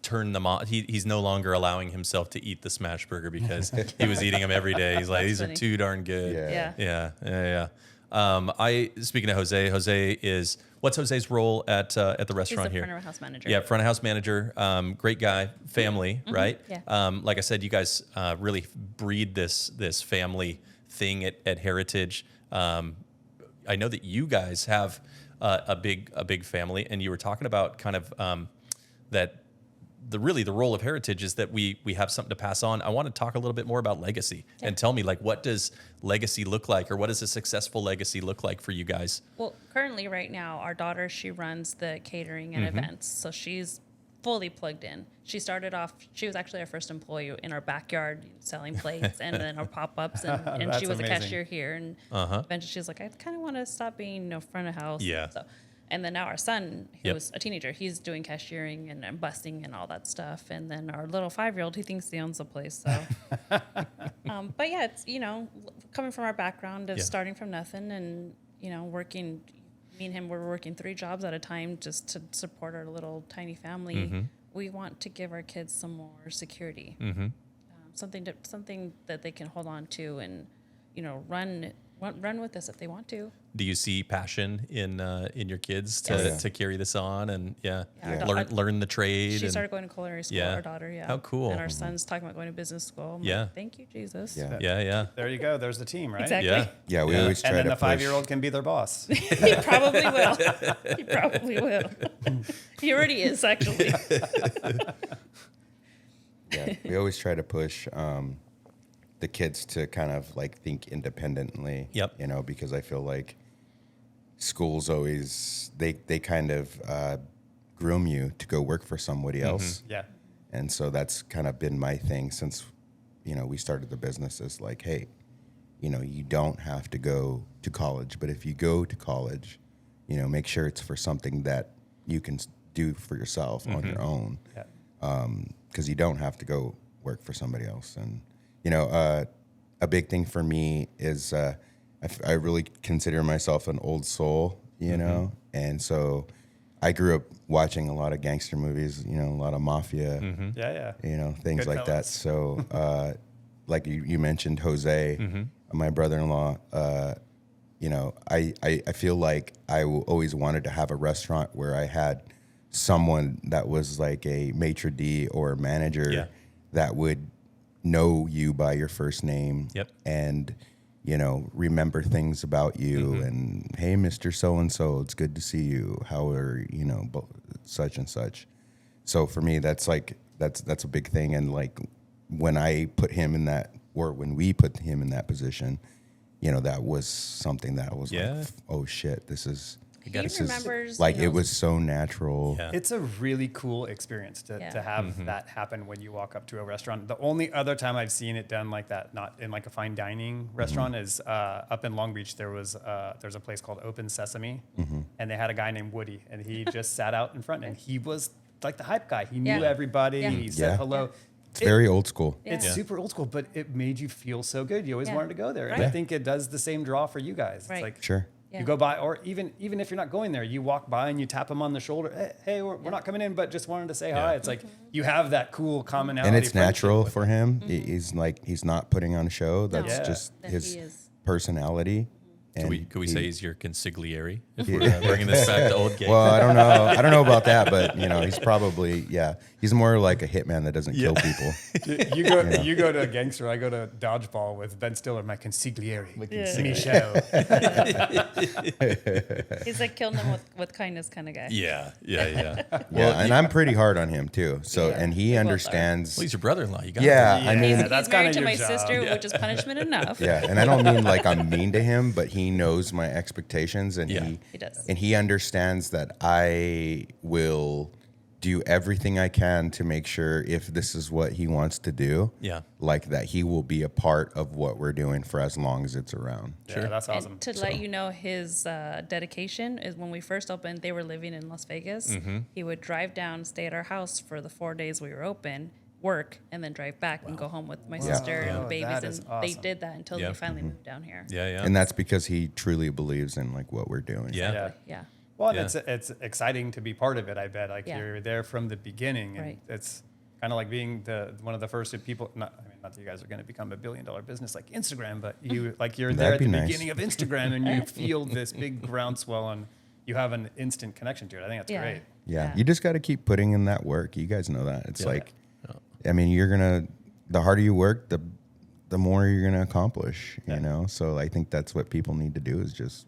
turn them off. He's no longer allowing himself to eat the smash burger because he was eating them every day. He's like, these are too darn good. Yeah. Speaking of Jose what's Jose's role at the restaurant here? He's the front of house manager. Yeah, front of house manager. Great guy, family, right? Yeah. Like I said, you guys really breed this family thing at Heritage. I know that you guys have a big family, and you were talking about kind of that the role of heritage is that we have something to pass on. I want to talk a little bit more about legacy and tell me, like, what does legacy look like, or what does a successful legacy look like for you guys? Well, currently right now, our daughter, she runs the catering and events. So she's fully plugged in. She started off, she was actually our first employee in our backyard selling plates and then our pop-ups, and she was amazing. A cashier here, and eventually she was like, I kind of want to stop being front of house. Yeah. So, and then now our son, who's a teenager, he's doing cashiering and busing and all that stuff. And then our little 5-year-old, he thinks he owns the place. So, but yeah, it's, coming from our background of starting from nothing and, working, me and him were working 3 jobs at a time just to support our little tiny family. We want to give our kids some more security, something that they can hold on to and, run with this if they want to. Do you see passion in your kids to carry this on and learn the trade? She started going to culinary school. Our daughter, How cool! And our son's talking about going to business school. I'm like, thank you, Jesus. Yeah. There you go. There's the team, right? Exactly. Yeah. We always try to. And then the push. 5-year-old can be their boss. He probably will. He probably will. He already is, actually. Yeah, we always try to push the kids to kind of like think independently. Yep. Because I feel like schools always they kind of groom you to go work for somebody else. Yeah. And so that's kind of been my thing since we started the business. Is like, hey, you don't have to go to college, but if you go to college, make sure it's for something that you can do for yourself on your own. Yeah. Because you don't have to go work for somebody else. And a big thing for me is I really consider myself an old soul, and so I grew up watching a lot of gangster movies, a lot of mafia, things like that. So, like you mentioned, Jose, my brother-in-law, I feel like I always wanted to have a restaurant where I had someone that was like a maitre d' or a manager that would know you by your first name and remember things about you and, hey, Mr. So-and-so, it's good to see you, how are such and such. So for me, that's a big thing. And like when I put him in that, or when we put him in that position, that was something that was like, oh shit, this is like, it was so natural. Yeah. It's a really cool experience to have that happen when you walk up to a restaurant. The only other time I've seen it done like that, not in like a fine dining restaurant, is up in Long Beach. There's a place called Open Sesame, and they had a guy named Woody, and he just sat out in front, and he was like the hype guy. He knew everybody. He said hello. Yeah. It's very old school. It's super old school, but it made you feel so good. You always wanted to go there. And I think it does the same draw for you guys. It's like, sure. You go by, or even if you're not going there, you walk by and you tap them on the shoulder. Hey, we're not coming in, but just wanted to say hi. It's like you have that cool commonality. And it's natural for him. He's not putting on a show. That's just his personality. Could we say he's your consigliere if we're bringing this back to old games? Well, I don't know. I don't know about that, but he's probably he's more like a hitman that doesn't kill people. You go to a gangster. I go to dodgeball with Ben Stiller, my consigliere, Michel. He's like killing them with kindness kind of guy. Yeah. Well, and I'm pretty hard on him too. So and he understands. Well, he's your brother-in-law. You got I mean, he's married to my sister, which is punishment enough. Yeah, and I don't mean like I'm mean to him, but he knows my expectations, and he does. And he understands that I will do everything I can to make sure, if this is what he wants to do, like that he will be a part of what we're doing for as long as it's around. Sure, that's awesome. And to let you know, his dedication is when we first opened, they were living in Las Vegas. He would drive down, stay at our house for the 4 days we were open, work, and then drive back and go home with my sister and the babies. And awesome. they did that until they finally moved down here. Yeah. And that's because he truly believes in like what we're doing. Yeah. Well, it's exciting to be part of it. I bet you're there from the beginning, and it's kind of like being one of the first people. Not that you guys are going to become $1 billion business like Instagram, but you're there at the beginning of Instagram, and you feel this big groundswell, and you have an instant connection to it. I think that's great. Yeah, you just got to keep putting in that work. You guys know that. It's like, I mean, the harder you work, the more you're gonna accomplish. You know, so I think that's what people need to do is just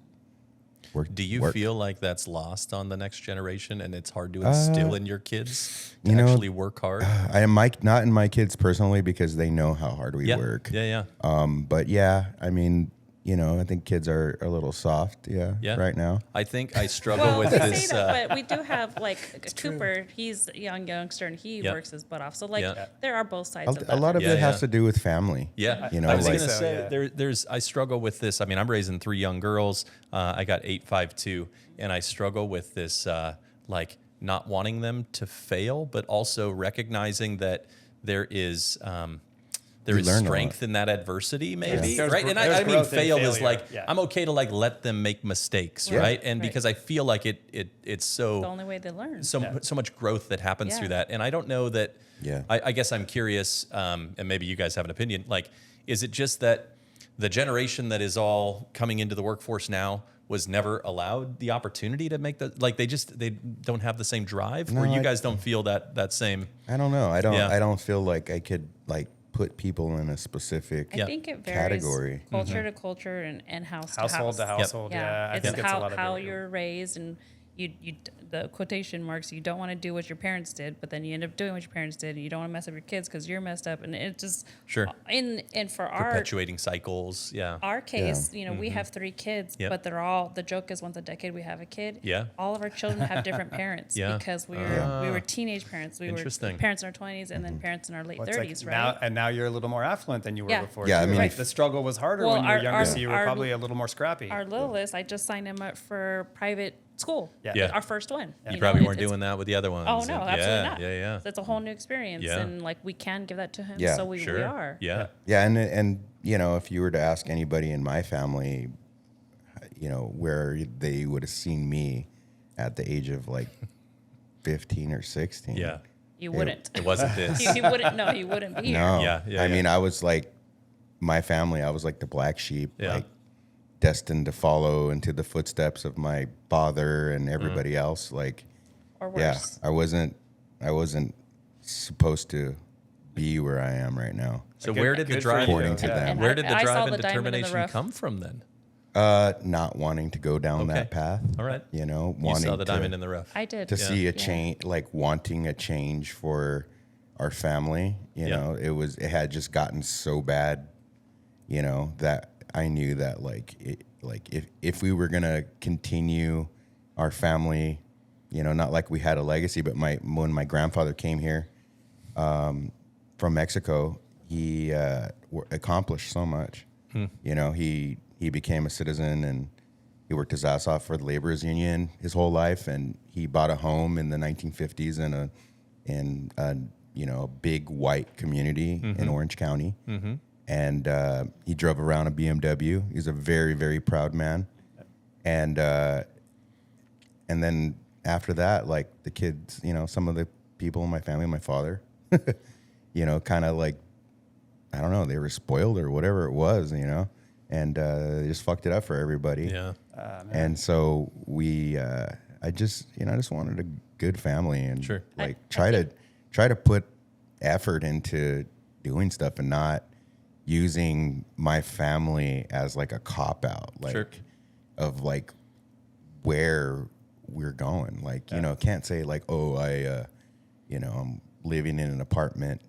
Do you feel like that's lost on the next generation, and it's hard to instill in your kids to actually work hard? I am not in my kids personally because they know how hard we work. Yeah. But yeah, I mean, I think kids are a little soft, right now. I think I struggle with this. Say that, but we do have like Cooper. He's a young youngster, and he works his butt off. So there are both sides of that. A lot of it has to do with family. Yeah, I was going to say I struggle with this. I mean, I'm raising 3 young girls. I got 8, 5, 2, and I struggle with this like not wanting them to fail, but also recognizing that there is. There is strength in that adversity, maybe, right? And I mean, fail is like I'm okay to like let them make mistakes, right? And because I feel like it's so the only way they learn. So much growth that happens through that, and I don't know that. Yeah. I guess I'm curious, and maybe you guys have an opinion. Like, is it just that the generation that is all coming into the workforce now was never allowed the opportunity to make they don't have the same drive, or you guys don't feel that same? I don't know. I don't feel like I could like put people in a specific I think it varies category, culture to culture and household to household. Yeah, I think it's a lot how you're raised, and you the quotation marks. You don't want to do what your parents did, but then you end up doing what your parents did, and you don't want to mess up your kids because you're messed up, and it just And for perpetuating cycles. Our case, we have 3 kids, but they're all. The joke is once a decade we have a kid. Yeah. All of our children have different parents because we were teenage parents. We were parents in our 20s and then parents in our late 30s, right? Now you're a little more affluent than you were before. Yeah, I mean, the struggle was harder when you were younger, so you were probably a little more scrappy. Our littlest, I just signed him up for private school. Our first one. You probably weren't doing that with the other ones. Oh no, absolutely not. Yeah. So it's a whole new experience, and like we can give that to him. Yeah. So we are. Yeah. And if you were to ask anybody in my family, where they would have seen me at the age of like 15 or 16. Yeah. You wouldn't. It wasn't this. You wouldn't. No, you wouldn't be here. No. Yeah. I mean, I was like my family. I was like the black sheep. Yeah. Like, destined to follow into the footsteps of my father and everybody else. Like, or worse. I wasn't supposed to be where I am right now. So where did the drive, according to them, where did the I drive saw and the diamond in the determination rough. come from then? Not wanting to go down that path. All right. Wanting You saw the diamond in the rough. I did. to see a change, like wanting a change for our family. It had just gotten so bad, that I knew that if we were gonna continue our family, not like we had a legacy, but when my grandfather came here from Mexico, he accomplished so much. He became a citizen and he worked his ass off for the laborers union his whole life, and he bought a home in the 1950s in a big white community in Orange County. And he drove around a BMW. He's a very, very proud man. And then after that, like the kids, some of the people in my family, my father, kind of like, I don't know, they were spoiled or whatever it was, and they just fucked it up for everybody. Yeah. And so I just wanted a good family and try to put effort into doing stuff and not using my family as like a cop out, of like where we're going. Like, can't say like, oh, I'm living in an apartment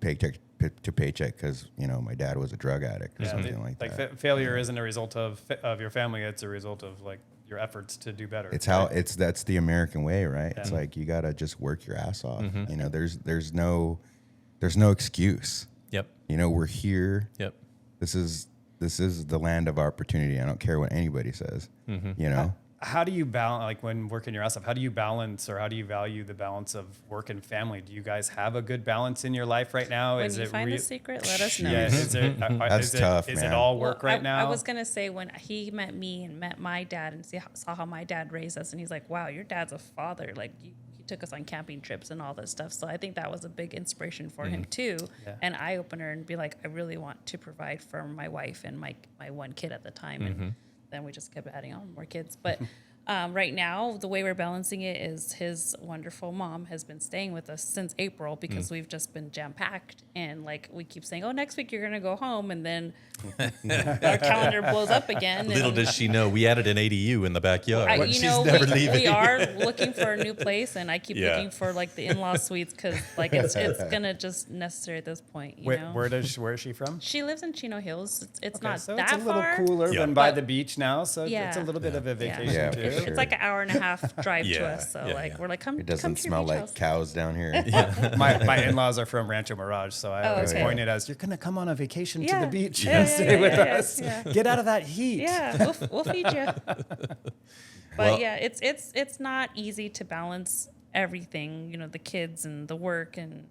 paycheck to paycheck because, my dad was a drug addict or something like that. Failure isn't a result of your family. It's a result of like your efforts to do better. It's that's the American way, right? Yeah. It's like, you got to just work your ass off. There's no excuse. Yep. We're here. Yep. This is the land of opportunity. I don't care what anybody says. How do you balance, like when working your ass off, how do you balance or how do you value the balance of work and family? Do you guys have a good balance in your life right now? When you find the secret, let us know. Yeah, That's tough, man. Is it all work right now? I was going to say when he met me and met my dad and saw how my dad raised us, and he's like, wow, your dad's a father. Like, he took us on camping trips and all this stuff. So I think that was a big inspiration for him too. Yeah. An eye opener, and be like, I really want to provide for my wife and my one kid at the time. And then we just kept adding on more kids. But Right now, the way we're balancing it is his wonderful mom has been staying with us since April because we've just been jam-packed. And like we keep saying, oh, next week you're going to go home. And then our calendar blows up again. Little does she know, we added an ADU in the backyard. She's never leaving. We are looking for a new place, and I keep looking for like the in-law suites because like it's going to just necessary at this point. You know? Where is she from? She lives in Chino Hills. It's not so that it's a little far, cooler than by the beach now, so it's a little bit of a vacation too. It's like an hour and a half drive to us, so we're like, come. It doesn't smell like cows down here. My in-laws are from Rancho Mirage, so I always point it as, you're gonna come on a vacation to the beach and stay with us. Get out of that heat. Yeah, we'll feed you. But it's not easy to balance everything. You know, the kids and the work and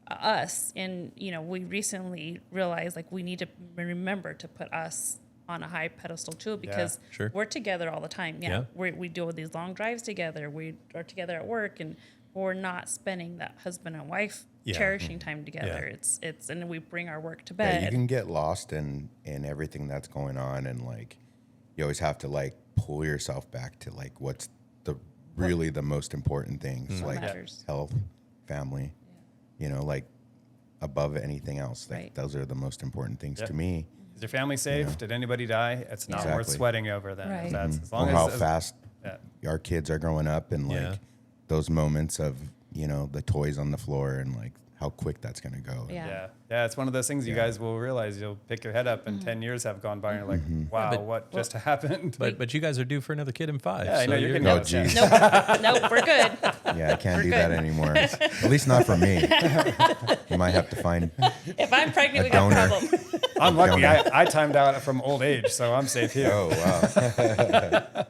us, and you know, we recently realized like we need to remember to put us on a high pedestal too, because we're together all the time. We do these long drives together. We are together at work, and we're not spending that husband and wife cherishing time together. It's and we bring our work to bed. You can get lost in everything that's going on, and like you always have to like pull yourself back to like what's really the most important things, like health, family. You know, like above anything else. Like those are the most important things to me. Is your family safe? Did anybody die? It's not worth sweating over that. Right. As long or as how fast our kids are growing up, and like those moments of, you know, the toys on the floor and like how quick that's going to go. Yeah, it's one of those things you guys will realize. You'll pick your head up and 10 years have gone by and you're like, wow, what just happened? But you guys are due for another kid in 5. Yeah, I know you're getting Oh, geez. Nope, we're good. Yeah, I can't do that anymore. At least not for me. You might have to find If I'm pregnant, we donor. got a problem. I'm lucky. I timed out from old age, so I'm safe here. Oh, wow.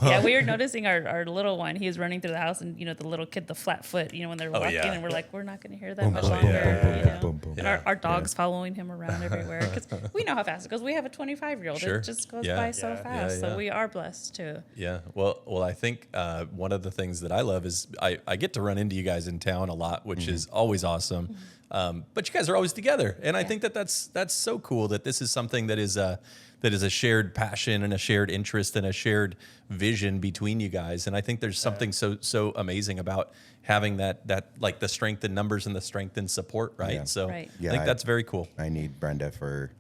Yeah, we were noticing our little one. He was running through the house, and you know, the little kid, the flat foot. You know, when they're walking, and we're like, we're not going to hear that much longer. You know? And our dog's following him around everywhere because we know how fast it goes. We have a 25-year-old. It just goes by so fast. So we are blessed too. Yeah. Well, I think one of the things that I love is I get to run into you guys in town a lot, which is always awesome. But you guys are always together, and I think that's so cool that this is something that is a shared passion and a shared interest and a shared vision between you guys. And I think there's something so amazing about having that like the strength in numbers and the strength in support, right? Yeah. So Right. I think that's very cool. I need Brenda for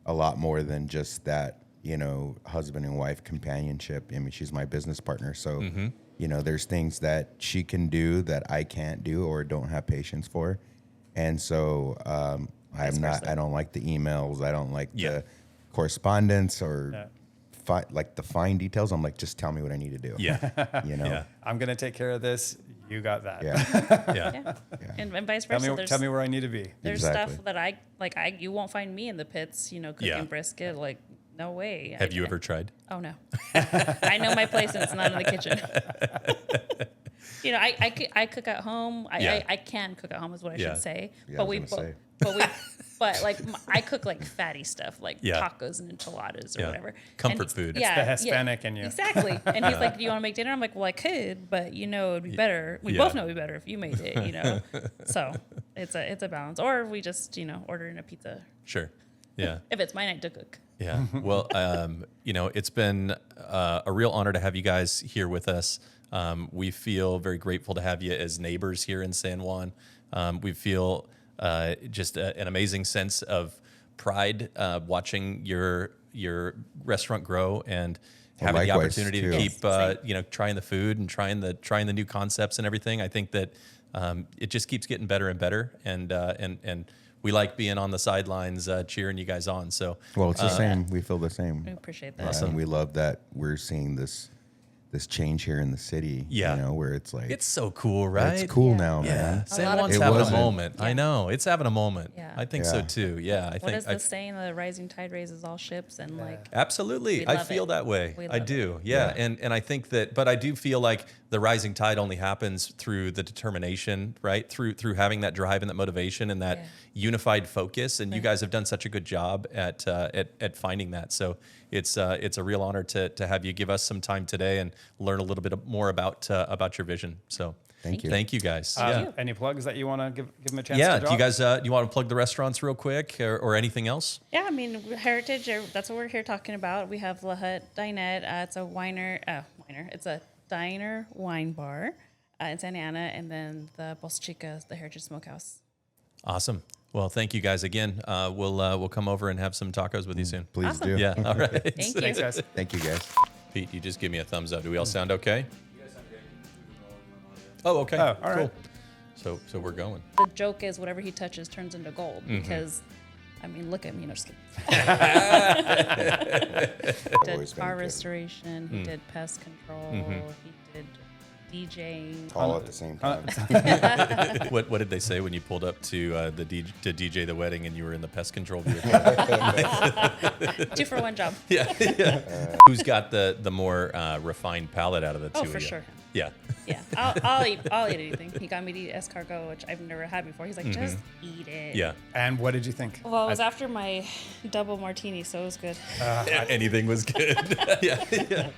a lot more than just that, you know, husband and wife companionship. I mean, she's my business partner. So, you know, there's things that she can do that I can't do or don't have patience for. And so I don't like the emails. I don't like the correspondence or like the fine details. I'm like, just tell me what I need to do. Yeah. You know, I'm going to take care of this. You got that. Yeah. And vice versa. Tell me where I need to be. There's stuff that you won't find me in the pits, you know, cooking brisket. Like, no way. Have you ever tried? Oh, no. I know my place, and it's not in the kitchen. You know, I cook at home. I can cook at home is what I should say. Yeah, but like I cook like fatty stuff, like tacos and enchiladas or whatever. Comfort food. It's the Hispanic in you. Exactly. And he's like, do you want to make dinner? I'm like, well, I could, but you know, it'd be better. We both know it'd be better if you made it, you know? So it's a balance. Or we just, you know, order in a pizza. Sure. Yeah. If it's my night to cook. Yeah. Well, you know, it's been a real honor to have you guys here with us. We feel very grateful to have you as neighbors here in San Juan. We feel just an amazing sense of pride watching your restaurant grow and having the opportunity to keep you know, trying the food and trying the new concepts and everything. I think that it just keeps getting better and better, and we like being on the sidelines cheering you guys on. So well, it's the same. We feel the same. We appreciate that. Awesome. And we love that we're seeing this change here in the city. Yeah. You know, where it's like, it's so cool, right? It's cool now, man. San Juan's having a moment. Yeah. I know. It's having a moment. Yeah. I think so too. Yeah. What is the saying? The rising tide raises all ships, and like absolutely. I feel that way. I do. Yeah. And I think that, but I do feel like the rising tide only happens through the determination, right? Through having that drive and that motivation and that unified focus. And you guys have done such a good job at finding that. So it's a real honor to have you give us some time today and learn a little bit more about your vision. So thank you. Thank you guys. Any plugs that you want to give them a chance to drop? Do you guys do you want to plug the restaurants real quick or anything else? Yeah, I mean, Heritage, that's what we're here talking about. We have La Hut Dinette. It's a winery. It's a diner wine bar in Santa Ana, and then the Dos Chicas, the Heritage Smokehouse. Awesome. Well, thank you guys again. We'll come over and have some tacos with you soon. Please do. Yeah. All right. Thank you. Thanks, guys. Thank you, guys. Pete, you just give me a thumbs up. Do we all sound okay? You guys sound great. Oh, okay. Oh, all right. So we're going. The joke is whatever he touches turns into gold because, I mean, look at me. No, just kidding. He did car restoration. He did pest control. He did DJing. All at the same time. What did they say when you pulled up to to DJ the wedding and you were in the pest control vehicle? 2 for 1 job. Yeah. Who's got the more refined palate out of the two? Oh, of for you? sure. Yeah. Yeah, I'll eat anything. He got me to eat escargot, which I've never had before. He's like, just eat it. Yeah. And what did you think? Well, it was after my double martini, so it was good. Anything was good. Yeah.